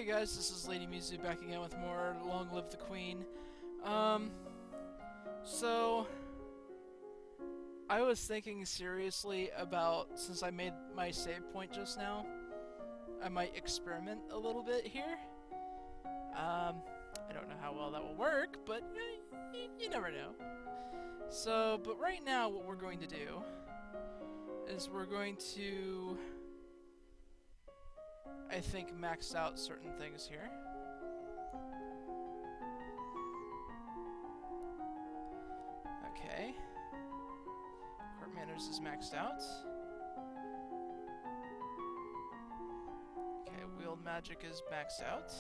Hey guys, this is Lady Mizu back again with more Long Live the Queen. So I was thinking seriously about, since I made my save point just now, I might experiment a little bit here. I don't know how well that will work, but you never know. So, but right now what we're going to do is we're going to, I think, max out certain things here. Okay. Court manners is maxed out. Okay, wield magic is maxed out.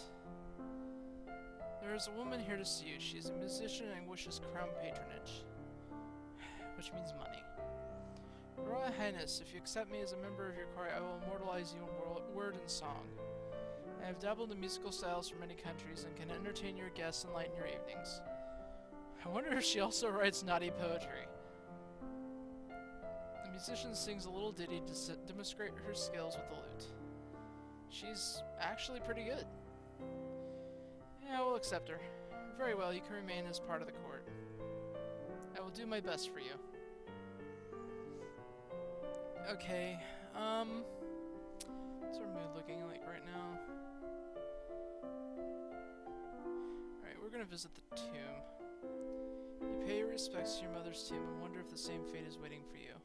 There is a woman here to see you. She is a musician and wishes crown patronage, which means money. Royal Highness, if you accept me as a member of your court, I will immortalize you in word and song. I have dabbled in musical styles from many countries and can entertain your guests and lighten your evenings. I wonder if she also writes naughty poetry. The musician sings a little ditty to demonstrate her skills with the lute. She's actually pretty good. Yeah, we'll accept her. Very well, you can remain as part of the court. I will do my best for you. Okay, what's our mood looking like right now? Alright, we're gonna visit the tomb. You pay your respects to your mother's tomb and wonder if the same fate is waiting for you.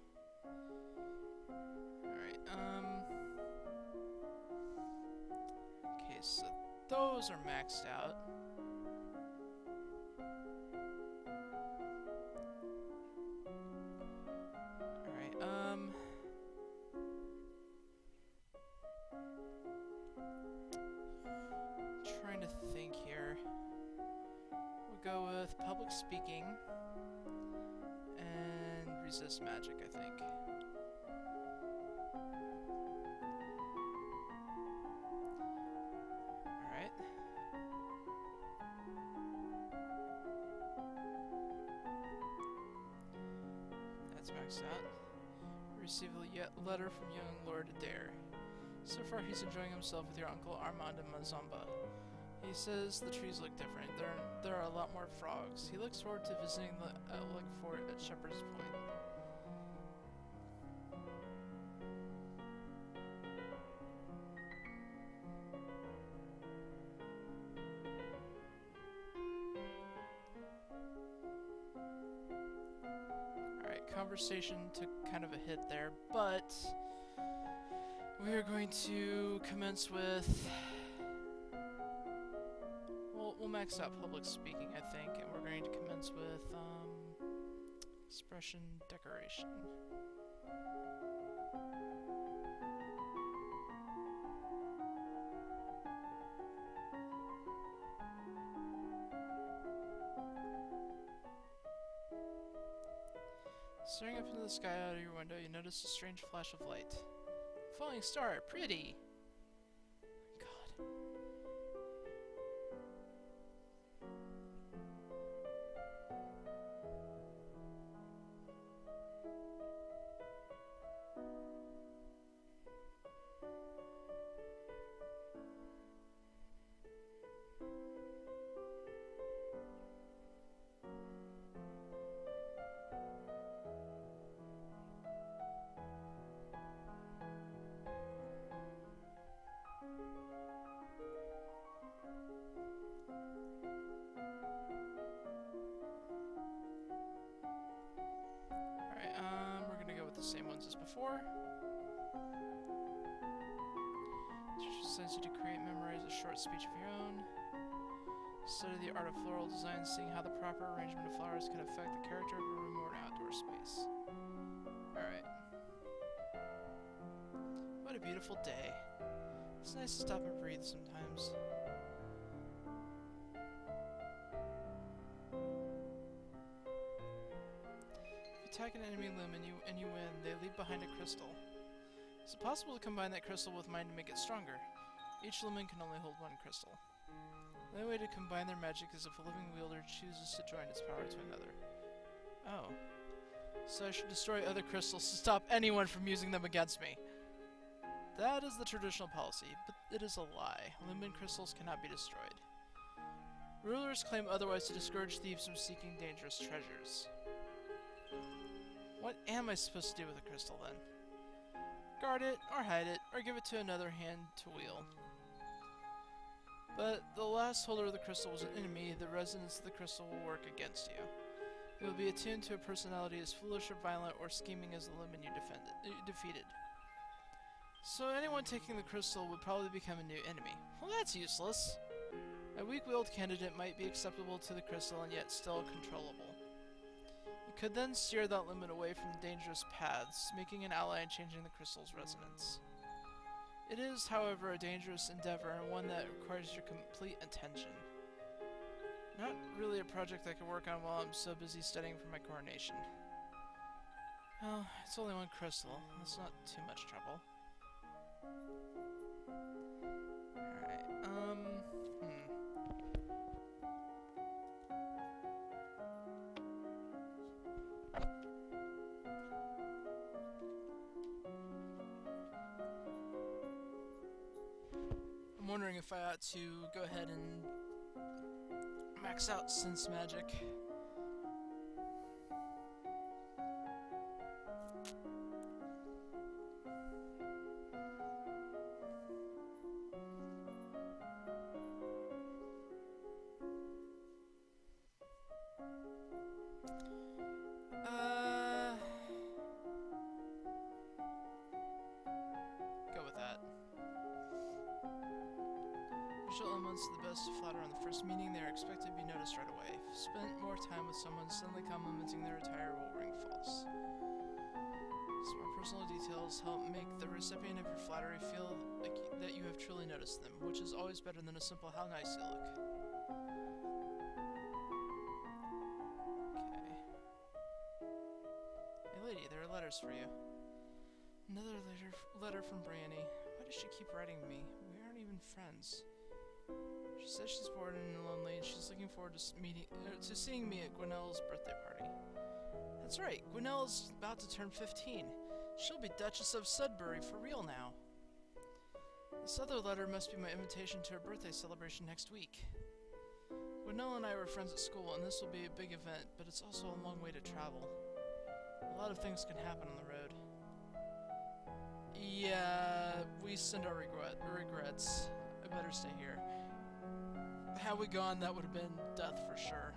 Alright, okay, so those are maxed out. Trying to think here. We'll go with public speaking and resist magic, I think. Alright. That's maxed out. Receive a letter from young Lord Adair. So far he's enjoying himself with your uncle Armand and Mazamba. He says the trees look different. There are a lot more frogs. He looks forward to visiting the Outlook Fort at Shepherd's Point. Alright, conversation took kind of a hit there, but we are going to commence with... We'll max out public speaking, I think, and we're going to commence with, expression decoration. Staring up into the sky out of your window, you notice a strange flash of light. Falling star, pretty! God. We're gonna go with the same ones as before. Teacher sends you to create, memorize a short speech of your own. Study the art of floral design, seeing how the proper arrangement of flowers can affect the character of a room or an outdoor space. Alright. What a beautiful day. It's nice to stop and breathe sometimes. Attack an enemy lumen and you win. They leave behind a crystal. Is it possible to combine that crystal with mine to make it stronger? Each lumen can only hold one crystal. The only way to combine their magic is if a living wielder chooses to join its power to another. Oh. So I should destroy other crystals to stop anyone from using them against me. That is the traditional policy, but it is a lie. Lumen crystals cannot be destroyed. Rulers claim otherwise to discourage thieves from seeking dangerous treasures. What am I supposed to do with a crystal, then? Guard it, or hide it, or give it to another hand to wield. But the last holder of the crystal was an enemy. The resonance of the crystal will work against you. It will be attuned to a personality as foolish or violent or scheming as the Lumen you defeated. So anyone taking the crystal would probably become a new enemy. Well, that's useless. A weak-willed candidate might be acceptable to the crystal and yet still controllable. You could then steer that Lumen away from dangerous paths, making an ally and changing the crystal's resonance. It is, however, a dangerous endeavor and one that requires your complete attention. Not really a project I could work on while I'm so busy studying for my coronation. Well, it's only one crystal. That's not too much trouble. Alright, I'm wondering if I ought to go ahead and max out Sense Magic. Go with that. Visual elements are the best to flatter on the first meeting. They are expected to be noticed right away. If spent more time with someone, suddenly complimenting their attire will ring false. Small personal details help make the recipient of your flattery feel like that you have truly noticed them, which is always better than a simple "how nice you look." Okay. Hey lady, there are letters for you. Another letter from Brianny. Why does she keep writing me? We aren't even friends. She says she's bored and lonely, and she's looking forward to seeing me at Gwinnell's birthday party. That's right, Gwinnell's about to turn 15. She'll be Duchess of Sudbury for real now. This other letter must be my invitation to her birthday celebration next week. Gwinnell and I were friends at school, and this will be a big event, but it's also a long way to travel. A lot of things can happen on the road. Yeah, we send our regrets. I better stay here. Had we gone, that would have been death for sure.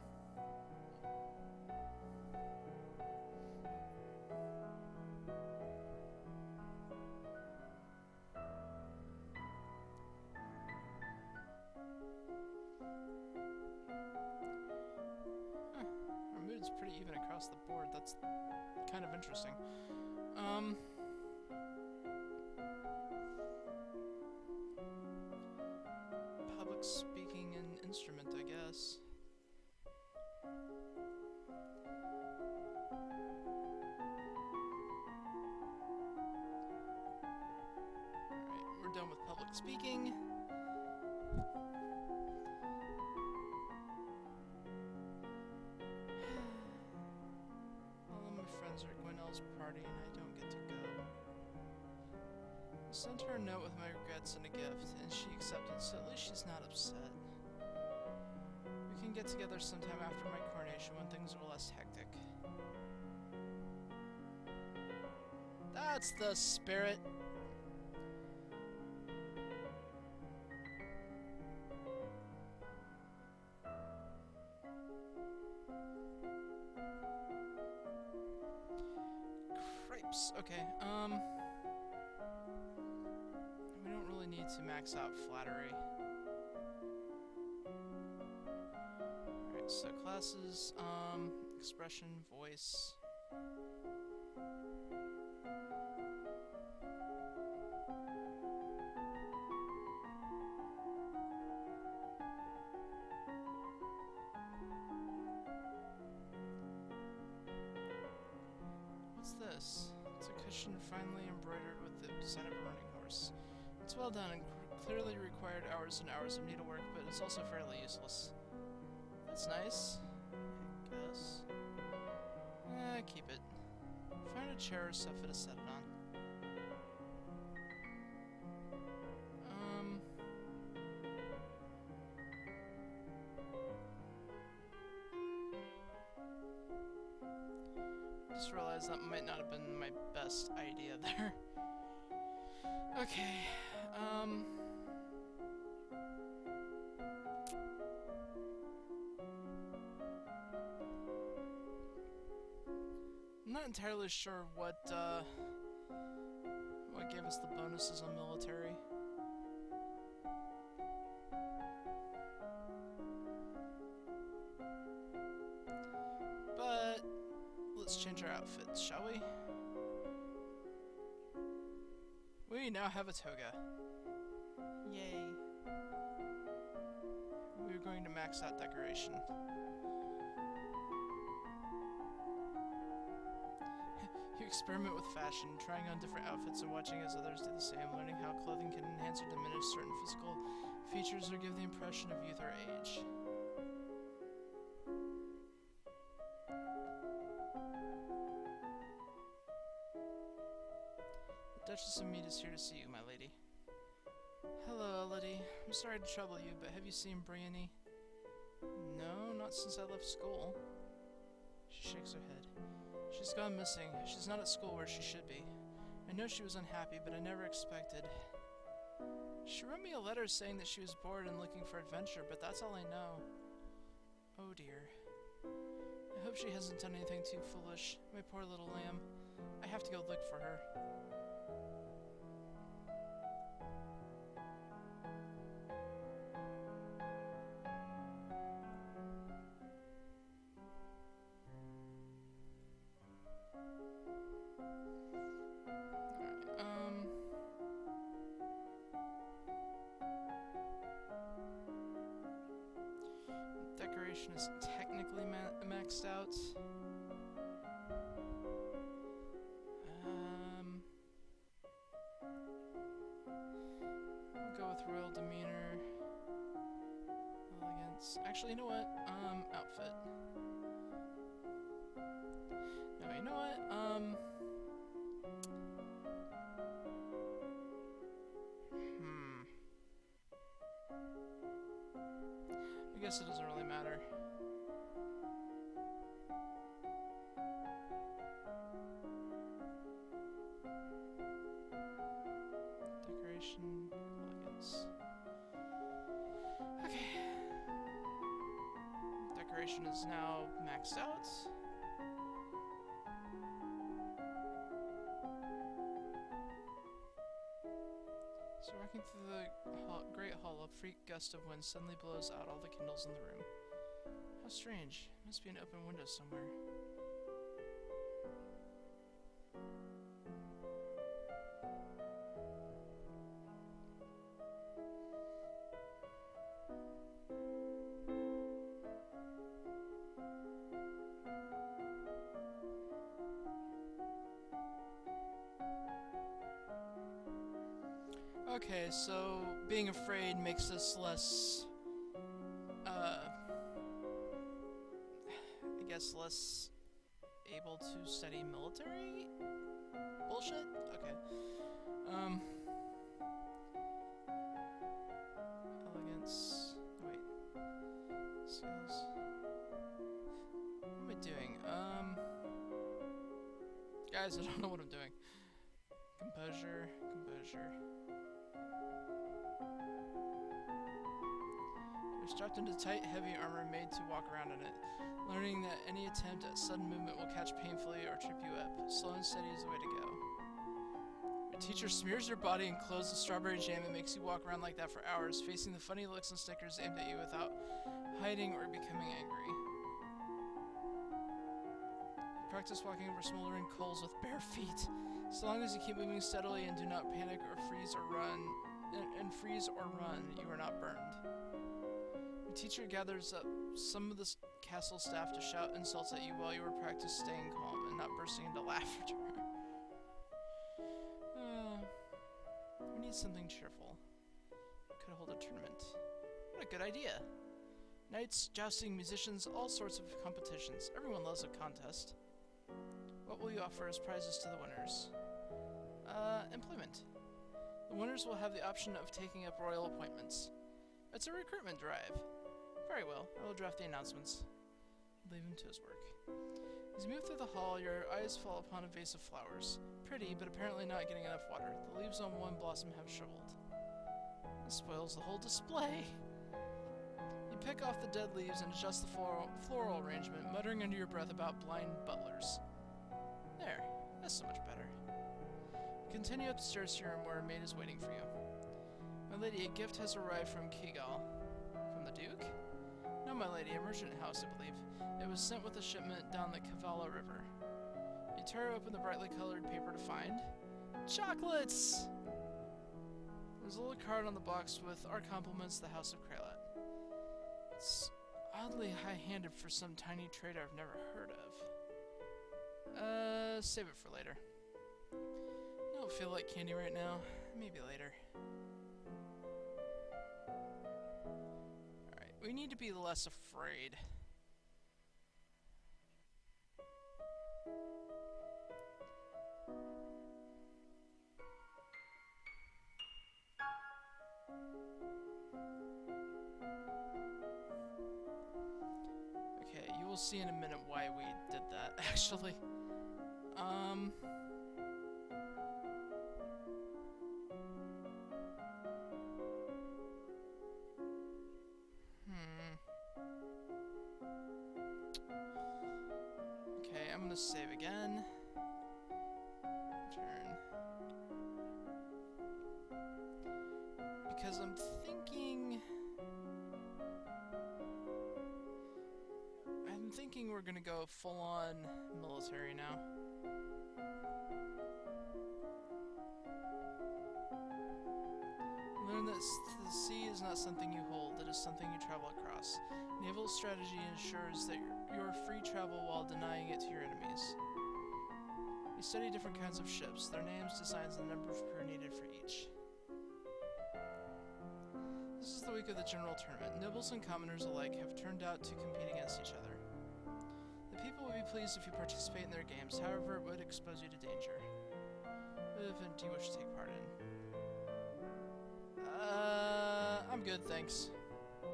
Our mood's pretty even across the board. That's kind of interesting. Public speaking and instrument, I guess. Alright, we're done with public speaking. All of my friends are at Gwinnell's party and I don't get to go. I sent her a note with my regrets and a gift, and she accepted, so at least she's not upset. We can get together sometime after my coronation when things are less hectic. That's the spirit! Cripes. Okay, we don't really need to max out flattery. Alright, so classes, expression, voice. What's this? It's a cushion finely embroidered with the design of a running horse. It's well done and clearly required hours and hours of needlework, but it's also fairly useless. That's nice, I guess. Keep it. Find a chair or sofa to set it on. just realized that might not have been my best idea there. Okay, I'm not entirely sure what gave us the bonuses on military. But let's change our outfits, shall we? We now have a toga. Yay. We're going to max out decoration. You experiment with fashion, trying on different outfits and watching as others do the same, learning how clothing can enhance or diminish certain physical features or give the impression of youth or age. The Duchess of Mead is here to see you, my lady. Hello, Elodie. I'm sorry to trouble you, but have you seen Briony? No, not since I left school. She shakes her head. She's gone missing. She's not at school where she should be. I know she was unhappy, but I never expected. She wrote me a letter saying that she was bored and looking for adventure, but that's all I know. Oh dear. I hope she hasn't done anything too foolish. My poor little lamb. I have to go look for her. Decoration is technically maxed out. We'll go with royal demeanor, elegance. Actually, you know what? Outfit. No, you know what? I guess it doesn't really matter. Decoration, elegance. Okay. Decoration is now maxed out. So walking through the Great Hall, a freak gust of wind suddenly blows out all the candles in the room. How strange. Must be an open window somewhere. Okay, so being afraid makes us less, I guess less able to study military bullshit? Okay. Elegance. Wait. Skills. What am I doing? Guys, I don't know what I'm doing. Composure. You're strapped into tight, heavy armor made to walk around in it. Learning that any attempt at sudden movement will catch painfully or trip you up. Slow and steady is the way to go. Your teacher smears your body in clothes with strawberry jam and makes you walk around like that for hours, facing the funny looks and stickers aimed at you without hiding or becoming angry. Practice walking over smoldering coals with bare feet. So long as you keep moving steadily and do not panic or freeze or run, you are not burned. The teacher gathers up some of the castle staff to shout insults at you while you practice staying calm and not bursting into laughter. We need something cheerful. Could hold a tournament. What a good idea. Knights, jousting, musicians, all sorts of competitions. Everyone loves a contest. What will you offer as prizes to the winners? Employment. The winners will have the option of taking up royal appointments. It's a recruitment drive. Very well, I will draft the announcements. Leave him to his work. As you move through the hall, your eyes fall upon a vase of flowers. Pretty, but apparently not getting enough water. The leaves on one blossom have shriveled. This spoils the whole display. You pick off the dead leaves and adjust the floral arrangement, muttering under your breath about blind butlers. There, that's so much better. You continue upstairs to your room where a maid is waiting for you. My lady, a gift has arrived from Kigal. From the Duke? No, my lady, a merchant house, I believe. It was sent with a shipment down the Kavala River. You tear open the brightly colored paper to find chocolates! There's a little card on the box with our compliments to the House of Kralat. It's oddly high-handed for some tiny trader I've never heard of. Save it for later. I don't feel like candy right now. Maybe later. Alright, we need to be less afraid. Okay, you will see in a minute why we did that, actually. Okay, I'm gonna save again. Return. Because I'm thinking we're gonna go full-on military now. Learn that the sea is not something you hold, it is something you travel across. Naval strategy ensures that your free travel while denying it to your enemies. You study different kinds of ships, their names, designs, and the number of crew needed for each. This is the week of the general tournament. Nobles and commoners alike have turned out to compete against each other. The people will be pleased if you participate in their games, however it would expose you to danger. What event do you wish to take part in? I'm good, thanks. I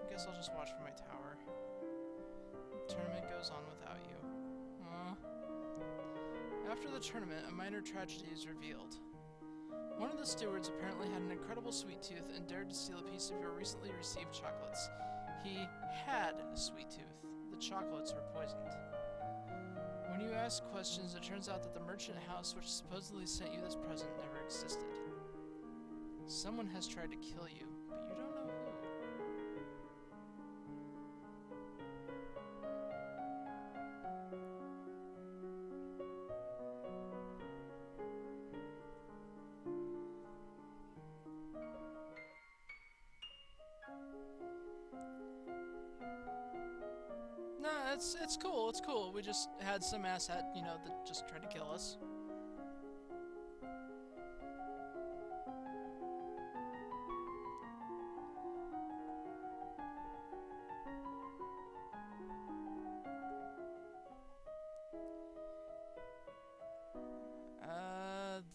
guess I'll just watch from my tower. The tournament goes on without you. After the tournament, a minor tragedy is revealed. One of the stewards apparently had an incredible sweet tooth and dared to steal a piece of your recently received chocolates. He had a sweet tooth. The chocolates were poisoned. When you ask questions, it turns out that the merchant house which supposedly sent you this present never existed. Someone has tried to kill you, but you don't know who. No, it's cool, it's cool. We just had some asshat, you know, that just tried to kill us.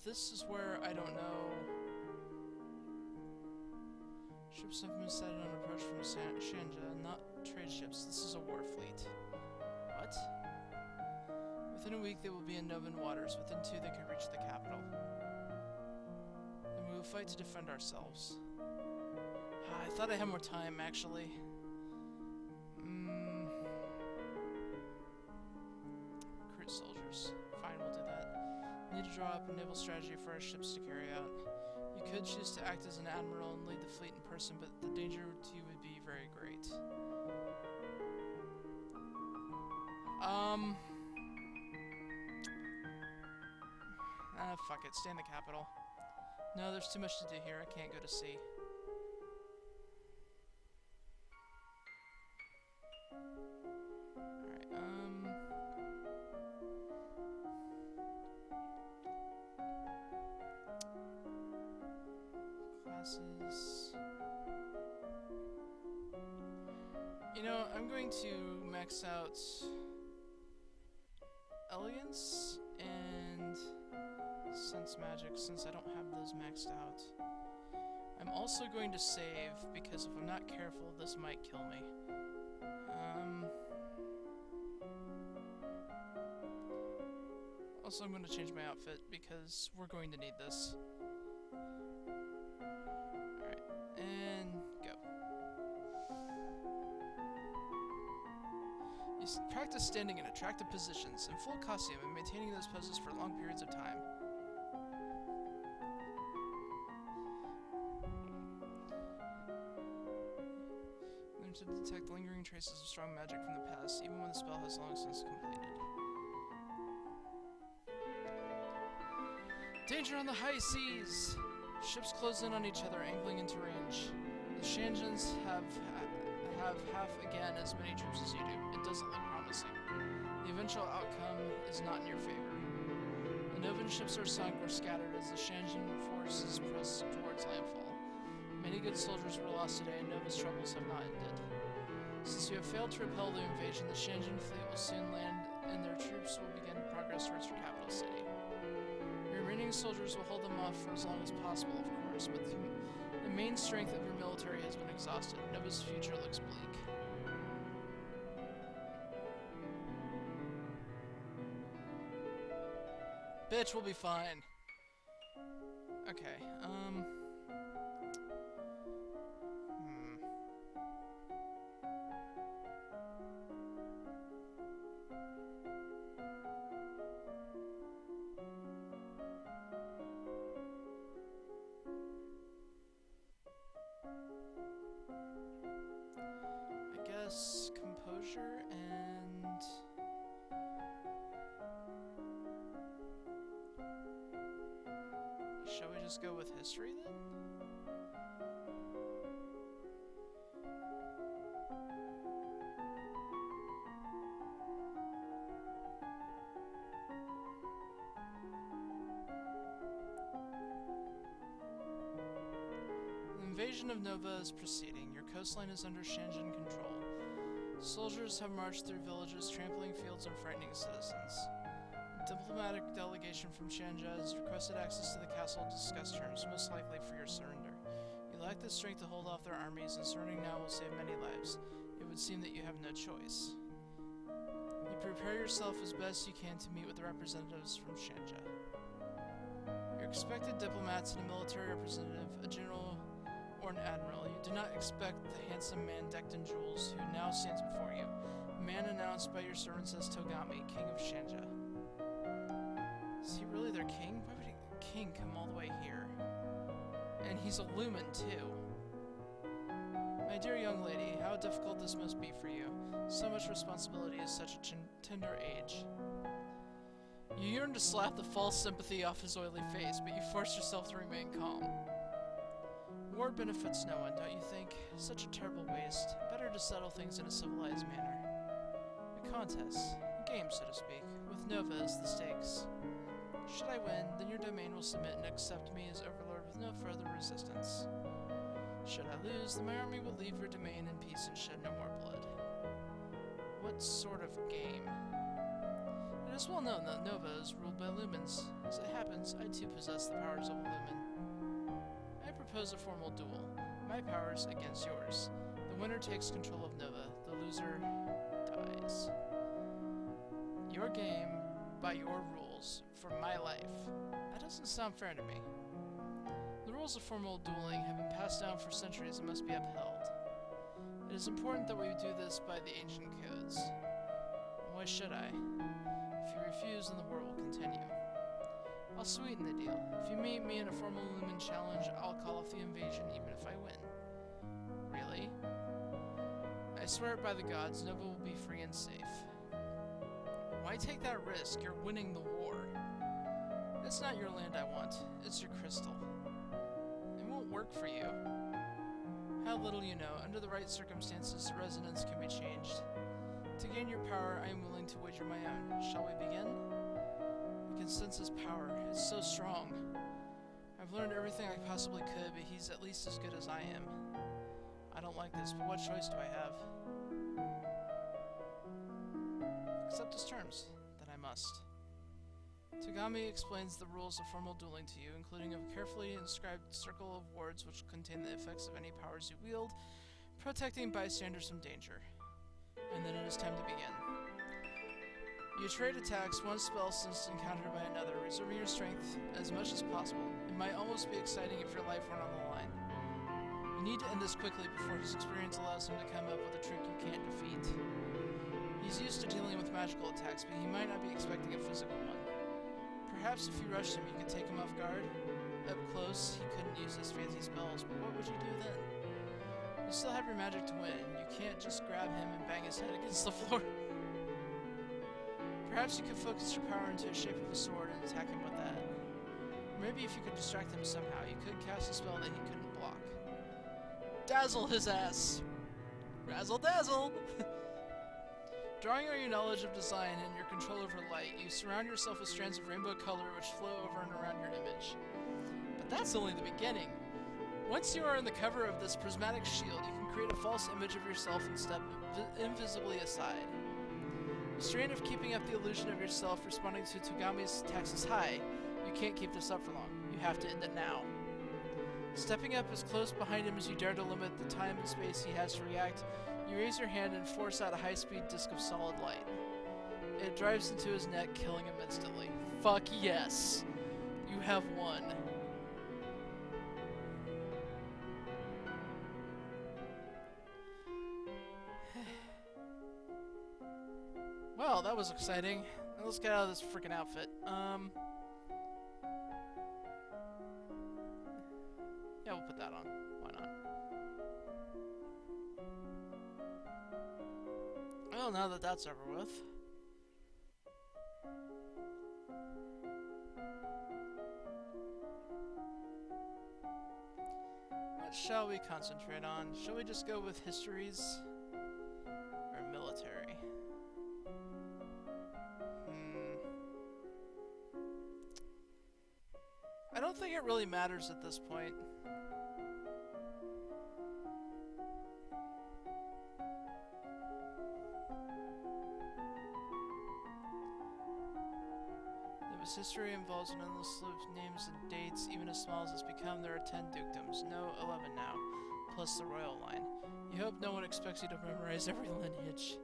This is where I don't know. Ships have been sighted on approach from Shanja, not trade ships. This is a war fleet. What? Within a week they will be in Novan waters. Within 2 they could reach the capital. Then we will fight to defend ourselves. I thought I had more time, actually. Recruit soldiers. Fine, we'll do that. Need to draw up a naval strategy for our ships to carry out. You could choose to act as an admiral and lead the fleet in person, but the danger to you would be very great. Fuck it, stay in the capital. No, there's too much to do here, I can't go to sea. Classes. You know, I'm going to max out Elegance and Sense Magic since I don't have those maxed out. I'm also going to save because if I'm not careful, this might kill me. Also, I'm going to change my outfit because we're going to need this. Alright, and go. You practice standing in attractive positions in full costume and maintaining those poses for long periods of time. Learn to detect lingering traces of strong magic from the past, even when the spell has long since completed. Danger on the high seas! Ships close in on each other, angling into range. The Shanjans have half again as many troops as you do. It doesn't look promising. The eventual outcome is not in your favor. The Novan ships are sunk or scattered as the Shanjan forces press towards landfall. Many good soldiers were lost today, and Nova's troubles have not ended. Since you have failed to repel the invasion, the Shanjan fleet will soon land, and their troops will begin progress towards your capital city. Your remaining soldiers will hold them off for as long as possible, of course, but the main strength of your military has been exhausted. Nova's future looks bleak. Bitch, we'll be fine. Okay, I guess composure and... Shall we just go with history then? The invasion of Nova is proceeding. Your coastline is under Shanjan control. Soldiers have marched through villages, trampling fields and frightening citizens. A diplomatic delegation from Shanja has requested access to the castle to discuss terms, most likely for your surrender. You lack the strength to hold off their armies, and surrendering now will save many lives. It would seem that you have no choice. You prepare yourself as best you can to meet with the representatives from Shanja. Your expected diplomats and a military representative, a general or an admiral. You do not expect the handsome man decked in jewels who now stands before you, a man announced by your servants as Togami, king of Shanja. Is he really their king? Why would a king come all the way here? And he's a lumen, too. My dear young lady, how difficult this must be for you. So much responsibility at such a tender age. You yearn to slap the false sympathy off his oily face, but you force yourself to remain calm. War benefits no one, don't you think? Such a terrible waste. Better to settle things in a civilized manner. A contest. A game, so to speak, with Nova as the stakes. Should I win, then your domain will submit and accept me as overlord with no further resistance. Should I lose, then my army will leave your domain in peace and shed no more blood. What sort of game? It is well known that Nova is ruled by lumens. As it happens, I too possess the powers of a lumen. I propose a formal duel. My powers against yours. The winner takes control of Nova. The loser dies. Your game, by your rules, for my life. That doesn't sound fair to me. The rules of formal dueling have been passed down for centuries and must be upheld. It is important that we do this by the ancient codes. Why should I? If you refuse, then the war will continue. I'll sweeten the deal. If you meet me in a formal lumen challenge, I'll call off the invasion even if I win. Really? I swear it by the gods, Nova will be free and safe. Why take that risk? You're winning the war. It's not your land I want, it's your crystal. It won't work for you. How little you know, under the right circumstances, the resonance can be changed. To gain your power, I am willing to wager my own. Shall we begin? I can sense his power. It's so strong. I've learned everything I possibly could, but he's at least as good as I am. I don't like this, but what choice do I have? Accept his terms, that I must. Togami explains the rules of formal dueling to you, including a carefully inscribed circle of words which contain the effects of any powers you wield, protecting bystanders from danger. And then it is time to begin. You trade attacks, one spell since encountered by another, reserving your strength as much as possible. It might almost be exciting if your life weren't on the line. You need to end this quickly before his experience allows him to come up with a trick you can't defeat. He's used to dealing with magical attacks, but he might not be expecting a physical one. Perhaps if you rushed him, you could take him off guard. Up close, he couldn't use his fancy spells, but what would you do then? You still have your magic to win. You can't just grab him and bang his head against the floor. Perhaps you could focus your power into the shape of a sword and attack him with that. Or maybe if you could distract him somehow, you could cast a spell that he couldn't block. Dazzle his ass! Razzle dazzle! Drawing on your knowledge of design and your control over light, you surround yourself with strands of rainbow color which flow over and around your image. But that's only the beginning. Once you are in the cover of this prismatic shield, you can create a false image of yourself and step invisibly aside. The strain of keeping up the illusion of yourself responding to Togami's attacks is high. You can't keep this up for long. You have to end it now. Stepping up as close behind him as you dare to limit the time and space he has to react, you raise your hand and force out a high-speed disc of solid light. It drives into his neck, killing him instantly. Fuck yes! You have won. Well, that was exciting. Now let's get out of this freaking outfit. Yeah, we'll put that on. Why not? Well, now that that's over with. What shall we concentrate on? Shall we just go with histories? Or military? I don't think it really matters at this point. Nova's history involves an endless slew of names and dates, even as small as it's become. There are 10 dukedoms. No, 11 now, plus the royal line. You hope no one expects you to memorize every lineage.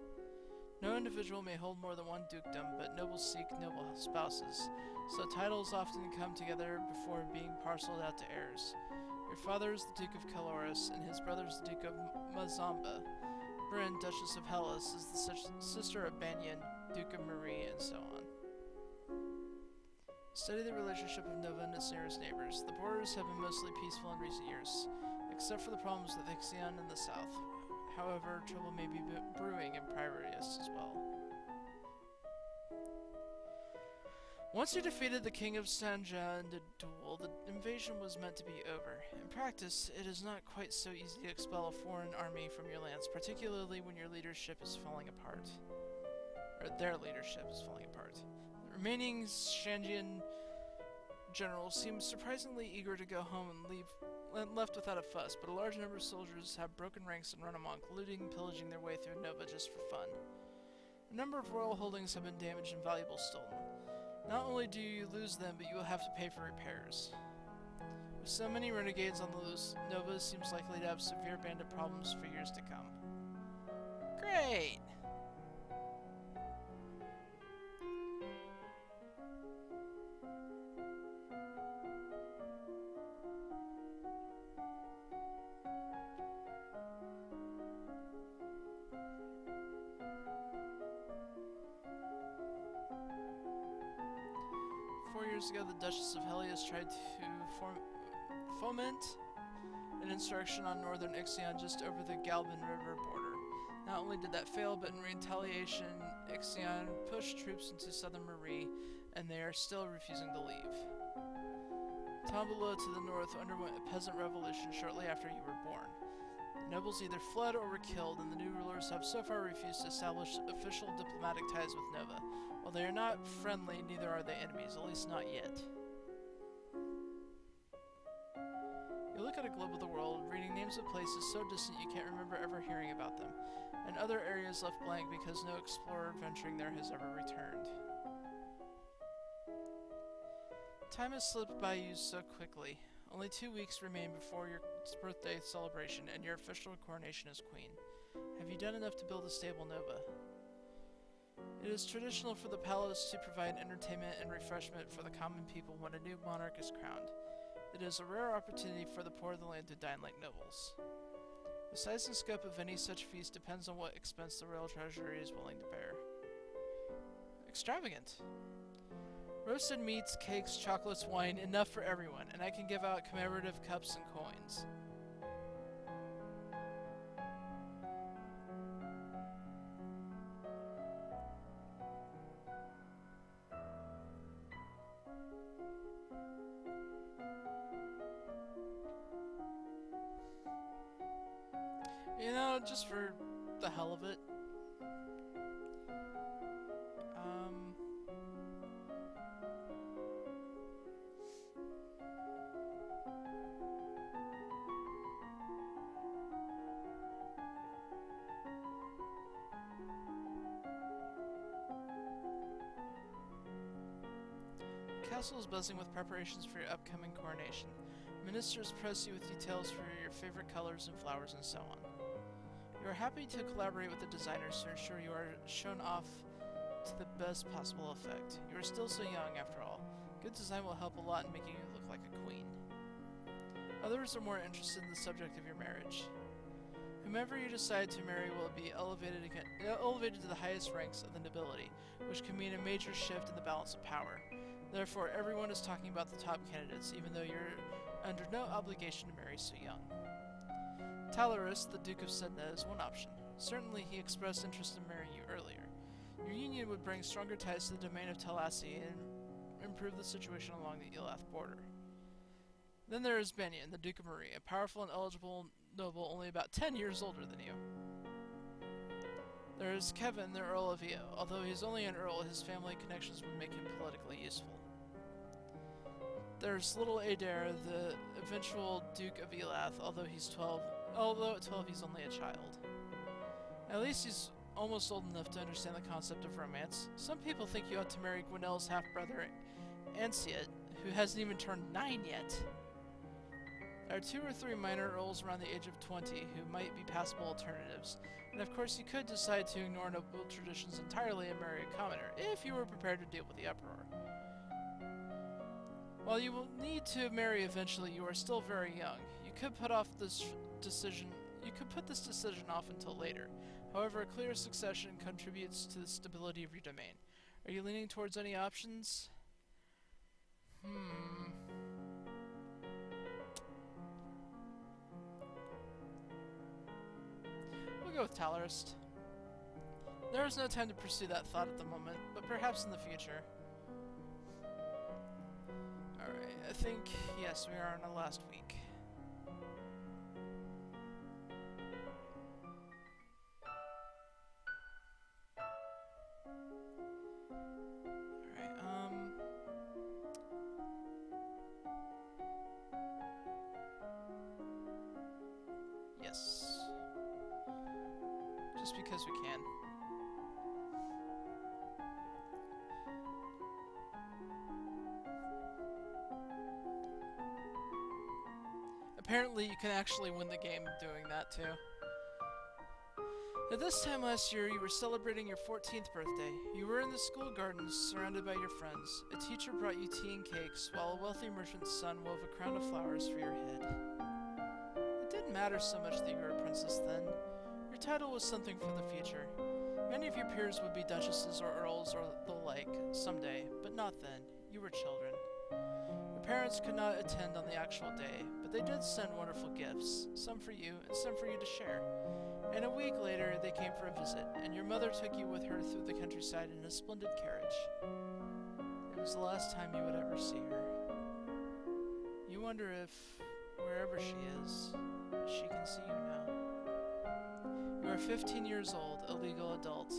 No individual may hold more than one dukedom, but nobles seek noble spouses, so titles often come together before being parceled out to heirs. Your father is the Duke of Caloris, and his brother is the Duke of Mazamba. Bryn, Duchess of Hellas, is the sister of Banyan, Duke of Marie, and so on. Study the relationship of Nova and its nearest neighbors. The borders have been mostly peaceful in recent years, except for the problems with Ixion in the south. However, trouble may be brewing in Piraeus as well. Once you defeated the king of Sanja in the duel, the invasion was meant to be over. In practice, it is not quite so easy to expel a foreign army from your lands, particularly when your leadership is falling apart. Or their leadership is falling apart. The remaining Shanjian generals seem surprisingly eager to go home and left without a fuss, but a large number of soldiers have broken ranks and run amok, looting and pillaging their way through Nova just for fun. A number of royal holdings have been damaged and valuables stolen. Not only do you lose them, but you will have to pay for repairs. With so many renegades on the loose, Nova seems likely to have severe bandit problems for years to come. Great! 4 years ago, the Duchess of Helios tried to foment an insurrection on northern Ixion just over the Galban River border. Not only did that fail, but in retaliation, Ixion pushed troops into southern Marie, and they are still refusing to leave. Tombolo to the north underwent a peasant revolution shortly after you were born. The nobles either fled or were killed, and the new rulers have so far refused to establish official diplomatic ties with Nova. While they are not friendly, neither are they enemies, at least not yet. You look at a globe of the world, reading names of places so distant you can't remember ever hearing about them, and other areas left blank because no explorer venturing there has ever returned. Time has slipped by you so quickly. Only 2 weeks remain before your birthday celebration and your official coronation as queen. Have you done enough to build a stable Nova? It is traditional for the palace to provide entertainment and refreshment for the common people when a new monarch is crowned. It is a rare opportunity for the poor of the land to dine like nobles. The size and scope of any such feast depends on what expense the royal treasury is willing to bear. Extravagant! Roasted meats, cakes, chocolates, wine, enough for everyone, and I can give out commemorative cups and coins. You know, just for the hell of it. The castle is buzzing with preparations for your upcoming coronation. Ministers press you with details for your favorite colors and flowers and so on. You are happy to collaborate with the designers to ensure you are shown off to the best possible effect. You are still so young, after all. Good design will help a lot in making you look like a queen. Others are more interested in the subject of your marriage. Whomever you decide to marry will be elevated to the highest ranks of the nobility, which can mean a major shift in the balance of power. Therefore, everyone is talking about the top candidates, even though you're under no obligation to marry so young. Talorus, the Duke of Sedna, is one option. Certainly, he expressed interest in marrying you earlier. Your union would bring stronger ties to the domain of Talassi and improve the situation along the Elath border. Then there is Benyon, the Duke of Marie, a powerful and eligible noble only about 10 years older than you. There is Kevin, the Earl of Io. Although he is only an earl, his family connections would make him politically useful. There's little Adair, the eventual Duke of Elath, although at 12 he's only a child. At least he's almost old enough to understand the concept of romance. Some people think you ought to marry Gwenelle's half-brother, Ansiet, who hasn't even turned 9 yet. There are 2 or 3 minor earls around the age of 20 who might be passable alternatives, and of course you could decide to ignore noble traditions entirely and marry a commoner, if you were prepared to deal with the uproar. While you will need to marry eventually, you are still very young. You could put this decision off until later. However, a clear succession contributes to the stability of your domain. Are you leaning towards any options? We'll go with Talorist. There is no time to pursue that thought at the moment, but perhaps in the future. Alright, I think, yes, we are in our last week. Yes. Just because we can. Apparently you can actually win the game doing that too. At this time last year, you were celebrating your 14th birthday. You were in the school gardens, surrounded by your friends. A teacher brought you tea and cakes, while a wealthy merchant's son wove a crown of flowers for your head. It didn't matter so much that you were a princess then. Your title was something for the future. Many of your peers would be duchesses or earls or the like, someday, but not then. You were children. Your parents could not attend on the actual day, but they did send wonderful gifts, some for you and some for you to share. And a week later, they came for a visit, and your mother took you with her through the countryside in a splendid carriage. It was the last time you would ever see her. You wonder if, wherever she is, she can see you now. You are 15 years old, a legal adult.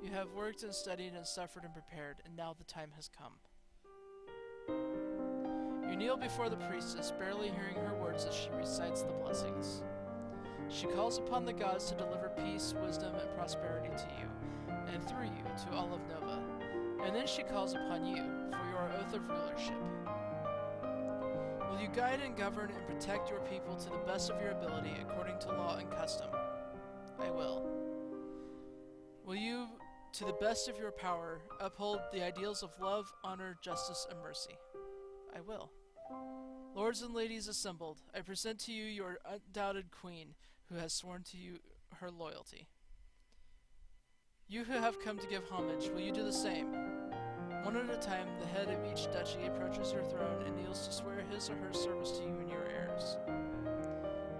You have worked and studied and suffered and prepared, and now the time has come. You kneel before the priestess, barely hearing her words as she recites the blessings. She calls upon the gods to deliver peace, wisdom, and prosperity to you, and through you to all of Nova. And then she calls upon you for your oath of rulership. Will you guide and govern and protect your people to the best of your ability according to law and custom? I will. Will you to the best of your power, uphold the ideals of love, honor, justice, and mercy. I will. Lords and ladies assembled, I present to you your undoubted queen, who has sworn to you her loyalty. You who have come to give homage, will you do the same? One at a time, the head of each duchy approaches your throne and kneels to swear his or her service to you and your heirs.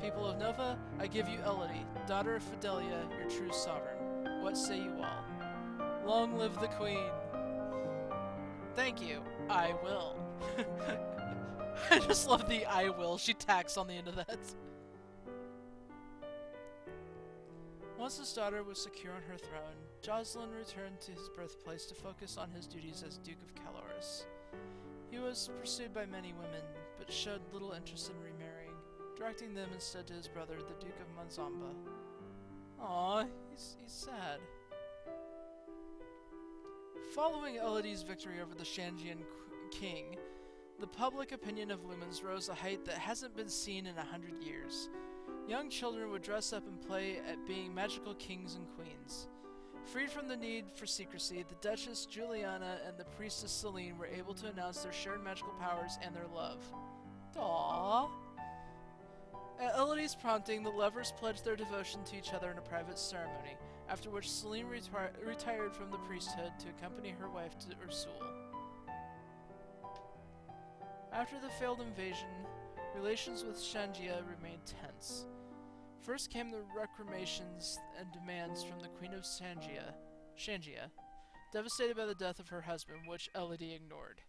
People of Nova, I give you Elodie, daughter of Fidelia, your true sovereign. What say you all? Long live the queen! Thank you. I will. I just love the I will she tacks on the end of that. Once his daughter was secure on her throne, Jocelyn returned to his birthplace to focus on his duties as Duke of Caloris. He was pursued by many women, but showed little interest in remarrying, directing them instead to his brother, the Duke of Monzamba. Aww, he's sad. Following Elodie's victory over the Shangian king, the public opinion of Lumens rose a height that hasn't been seen in 100 years. Young children would dress up and play at being magical kings and queens. Freed from the need for secrecy, the Duchess Juliana and the Priestess Celine were able to announce their shared magical powers and their love. Aww. At Elodie's prompting, the lovers pledged their devotion to each other in a private ceremony, after which Celine retired from the priesthood to accompany her wife to Ursul. After the failed invasion, relations with Shangia remained tense. First came the recriminations and demands from the Queen of Shangia, devastated by the death of her husband, which Elodie ignored.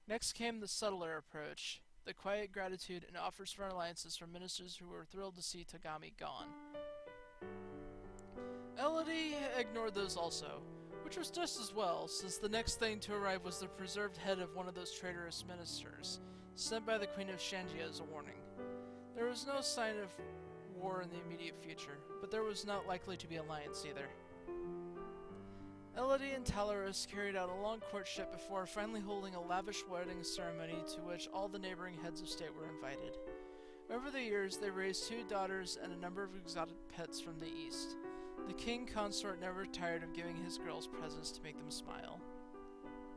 Next came the subtler approach, the quiet gratitude and offers for alliances from ministers who were thrilled to see Tagami gone. Elodie ignored those also, which was just as well, since the next thing to arrive was the preserved head of one of those traitorous ministers, sent by the Queen of Shangia as a warning. There was no sign of war in the immediate future, but there was not likely to be alliance either. Elodie and Talaris carried out a long courtship before finally holding a lavish wedding ceremony to which all the neighboring heads of state were invited. Over the years, they raised 2 daughters and a number of exotic pets from the east. The king consort never tired of giving his girls presents to make them smile.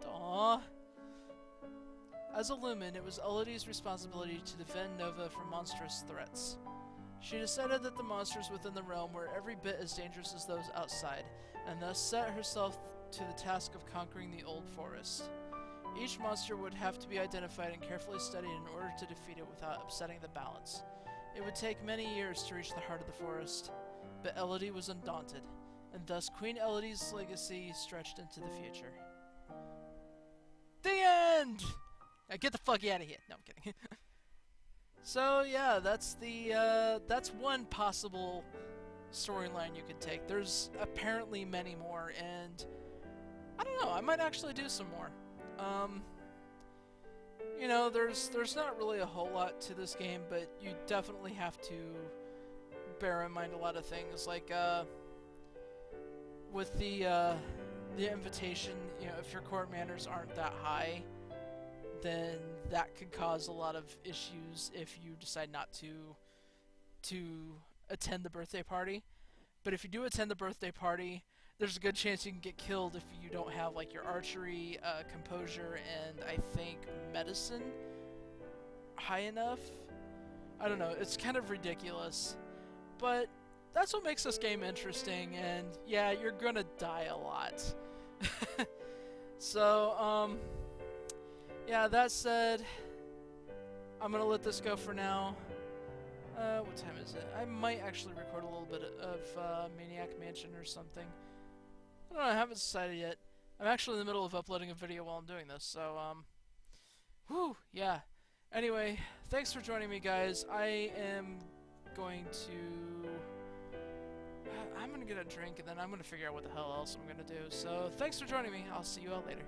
Aww. As a Lumen, it was Elodie's responsibility to defend Nova from monstrous threats. She decided that the monsters within the realm were every bit as dangerous as those outside, and thus set herself to the task of conquering the Old Forest. Each monster would have to be identified and carefully studied in order to defeat it without upsetting the balance. It would take many years to reach the heart of the forest, but Elodie was undaunted, and thus Queen Elodie's legacy stretched into the future. The end! Now get the fuck out of here. No, I'm kidding. So yeah, that's one possible storyline you could take. There's apparently many more, and I don't know, I might actually do some more. You know, there's not really a whole lot to this game, but you definitely have to bear in mind a lot of things, like with the invitation, you know, if your court manners aren't that high, then that could cause a lot of issues if you decide not to attend the birthday party. But if you do attend the birthday party, there's a good chance you can get killed if you don't have like your archery, composure, and I think medicine high enough. I don't know, it's kind of ridiculous. But that's what makes this game interesting, and yeah, you're gonna die a lot. So, yeah, that said, I'm gonna let this go for now. What time is it? I might actually record a little bit of Maniac Mansion or something. I don't know, I haven't decided yet. I'm actually in the middle of uploading a video while I'm doing this, so, whew, yeah. Anyway, thanks for joining me, guys. I'm gonna get a drink, and then I'm gonna figure out what the hell else I'm gonna do. So, thanks for joining me. I'll see you all later.